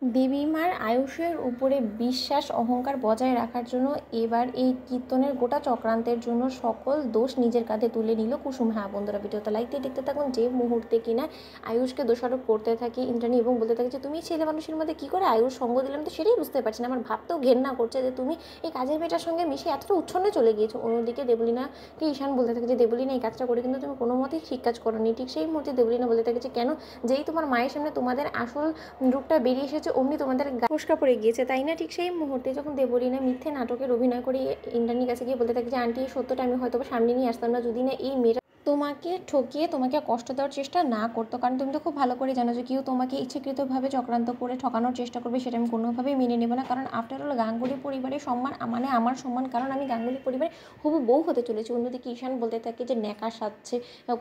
দেবীমার আয়ুষের উপরে বিশ্বাস অহংকার বজায় রাখার জন্য এবার এই কীর্তনের গোটা চক্রান্তের জন্য সকল দোষ নিজের কাঁধে তুলে নিল কুসুম। হ্যাঁ বন্ধুরা, ভিডিওটা লাইক দিয়ে দেখতে থাকুন। যে মুহূর্তে কিনা আয়ুষকে দোষারোপ করতে থাকে ইন্দ্রাণী এবং বলতে থাকে যে তুমি ছেলে মানুষের মধ্যে কী করে আয়ুষ সঙ্গ দিলাম, তো সেটাই বুঝতে পারছি না। আমার ভাবতেও ঘেন্না করছে যে তুমি এই কাজের মেয়েটার সঙ্গে মিশে এতটা উচ্ছন্নে চলে গিয়েছো। অন্যদিকে দেবলীনাকে ঈশান বলতে থাকে যে দেবলীনা এই কাজটা করে কিন্তু তুমি কোনো মতেই ঠিক কাজ করোনি। ঠিক সেই মুহূর্তে দেবলীনা বলতে থাকে যে কেন, যেই তোমার মায়ের সামনে তোমাদের আসল রূপটা বেরিয়ে এসেছে অমনি তোমাদের ফোসকা পড়ে গিয়েছে, তাই না? ঠিক সেই মুহূর্তে যখন দেবলীনা মিথ্যে নাটকের অভিনয় করে ইন্দ্রাণীর কাছে গিয়ে বলতে থাকে যে আন্টি এই সত্যটা আমি হয়তো সামনে নিয়ে আসতাম না যদি না এই মেয়েটা তোমাকে ঠকিয়ে তোমাকে কষ্ট দেওয়ার চেষ্টা না করতো। কারণ তুমি তো খুব ভালো করে জানো যে কেউ তোমাকে ইচ্ছাকৃতভাবে চক্রান্ত করে ঠকানোর চেষ্টা করবে সেটা আমি কোনোভাবেই মেনে নেব না। কারণ আফটার অল গাঙ্গুলি পরিবারের সম্মান মানে আমার সম্মান, কারণ আমি গাঙ্গুলি পরিবারে হবু বউ হতে চলেছি। অন্যদিকে ঈশান বলতে থাকে যে ন্যাকা সাজছে।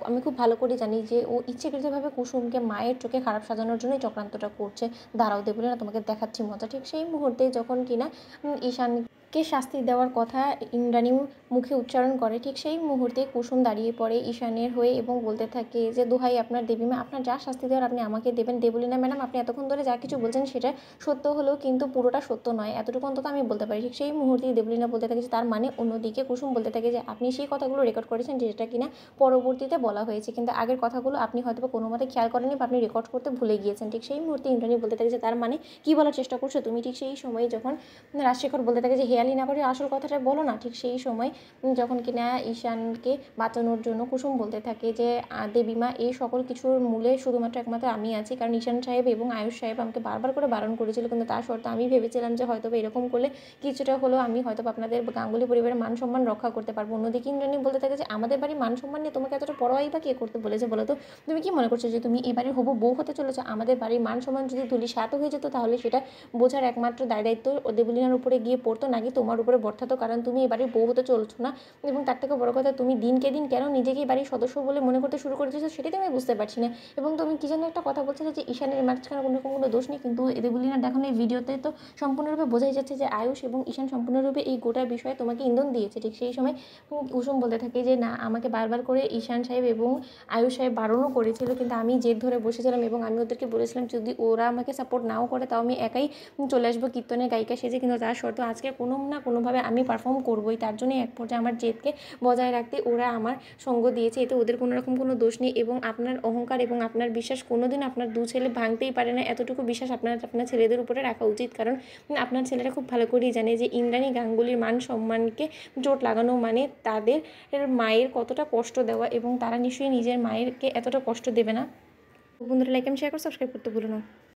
আমি খুব ভালো করে জানি যে ও ইচ্ছাকৃতভাবে কুসুমকে মায়ের চোখে খারাপ সাজানোর জন্যই চক্রান্তটা করছে। দাঁড়াও দেবলে না, তোমাকে দেখাচ্ছি মজা। ঠিক সেই মুহূর্তে যখন কিনা ঈশানকে শাস্তি দেওয়ার কথা ইন্দ্রাণী মুখে উচ্চারণ করে, ঠিক সেই মুহূর্তে কুসুম দাঁড়িয়ে পড়ে ঈশানের হয়ে এবং বলতে থাকে যে দোহাই আপনার দেবীমা, আপনার যা শাস্তি দেওয়ার আপনি আমাকে দেবেন। দেবলীনা ম্যাডাম, আপনি এতক্ষণ ধরে যা কিছু বলছেন সেটা সত্য হলেও কিন্তু পুরোটা সত্য নয়, এতটুকু অন্তত আমি বলতে পারি। ঠিক সেই মুহূর্তেই দেবলীনা বলতে থাকে যে তার মানে। অন্যদিকে কুসুম বলতে থাকে যে আপনি সেই কথাগুলো রেকর্ড করেছেন যেটা কিনা পরবর্তীতে বলা হয়েছে, কিন্তু আগের কথাগুলো আপনি হয়তো কোনো মতে খেয়াল করেননি বা আপনি রেকর্ড করতে ভুলে গিয়েছেন। ঠিক সেই মুহূর্তে ইন্দ্রাণী বলতে থাকে যে তার মানে কী বলার চেষ্টা করছো তুমি? ঠিক সেই সময় যখন রাজশেখর বলতে থাকে যে হেয়ালি না করে আসল কথাটা বলো না। ঠিক সেই সময় যখন কিনা ঈশানকে বাঁচানোর জন্য কুসুম বলতে থাকে যে দেবীমা, এই সকল কিছুর মূলে শুধুমাত্র একমাত্র আমি আছি। কারণ ঈশান সাহেব এবং আয়ুষ সাহেব আমাকে বারবার করে বারণ করেছিল, কিন্তু তার সত্ত্বে আমি ভেবেছিলাম যে হয়তো এরকম করলে কিছুটা হলেও আমি হয়তো আপনাদের গাঙ্গুলি পরিবারের মান সম্মান রক্ষা করতে পারবো। অন্যদিকে ইন্দ্রাণী বলতে থাকে যে আমাদের বাড়ির মান সম্মান নিয়ে তোমাকে এতটা পরোয়াই বা কে করতে বলেছে বলো তো? তুমি কি মনে করছো যে তুমি এবারে হবু বউ হতে চলেছো? আমাদের বাড়ির মান সম্মান যদি ধূলিসাৎ হয়ে যেত তাহলে সেটা বোঝার একমাত্র দায়িত্ব দেবলীনার উপরে গিয়ে পড়তো, নাকি তোমার উপরে বর্তাতো? কারণ তুমি এবারে বউ হতে চলছো না। এবং তার থেকে বড় কথা, তুমি দিনকে দিন কেন নিজেকে বাড়ির সদস্য বলে মনে করতে শুরু করেছো সেটাই আমি বুঝতে পারছি না। এবং তুমি কি যেন একটা কথা বলছিলে যে ঈশানের মাঝখানে কোনো রকম কোনো দোষ নেই, কিন্তু দেবলীনার দেখানো এই ভিডিওতে তো সম্পূর্ণরূপে বোঝাই যাচ্ছে যে আয়ুষ এবং ঈশান সম্পূর্ণরূপে এই গোটা বিষয়ে তোমাকে ইন্ধন দিয়েছে। ঠিক সেই সময় কুসুম বলতে থাকে যে না, আমাকে বারবার করে ঈশান সাহেব এবং আয়ুষ সাহেব বারণও করেছিল, কিন্তু আমি জেদ ধরে বসেছিলাম এবং আমি ওদেরকে বলেছিলাম যদি ওরা আমাকে সাপোর্ট নাও করে তাও আমি একাই চলে আসবো কীর্তনের গায়িকা সেজে, কিন্তু তার সত্ত্বেও আজকে কোনো না কোনোভাবে আমি পারফর্ম করবোই। তার জন্যই এক পর্যায়ে আমার জেদকে বজায় রাখতে ওরা আমার সঙ্গ দিয়েছে, এতে ওদের কোনো রকম কোনো দোষ নেই। এবং আপনার অহংকার এবং আপনার বিশ্বাস কোনোদিন আপনার দু ছেলে ভাঙতেই পারে না। এতটুকু বিশ্বাস আপনার ছেলেদের উপরে রাখা উচিত, কারণ আপনার ছেলেরা খুব ভালো করেই জানে যে ইন্দ্রাণী গাঙ্গুলির মান সম্মানকে চোট লাগানো মানে তাদের মায়ের কতটা কষ্ট দেওয়া, এবং তারা নিশ্চয়ই নিজের মায়েরকে এতটা কষ্ট দেবে না। বন্ধুরা, লাইক এবং শেয়ার করে সাবস্ক্রাইব করতে ভুলো না।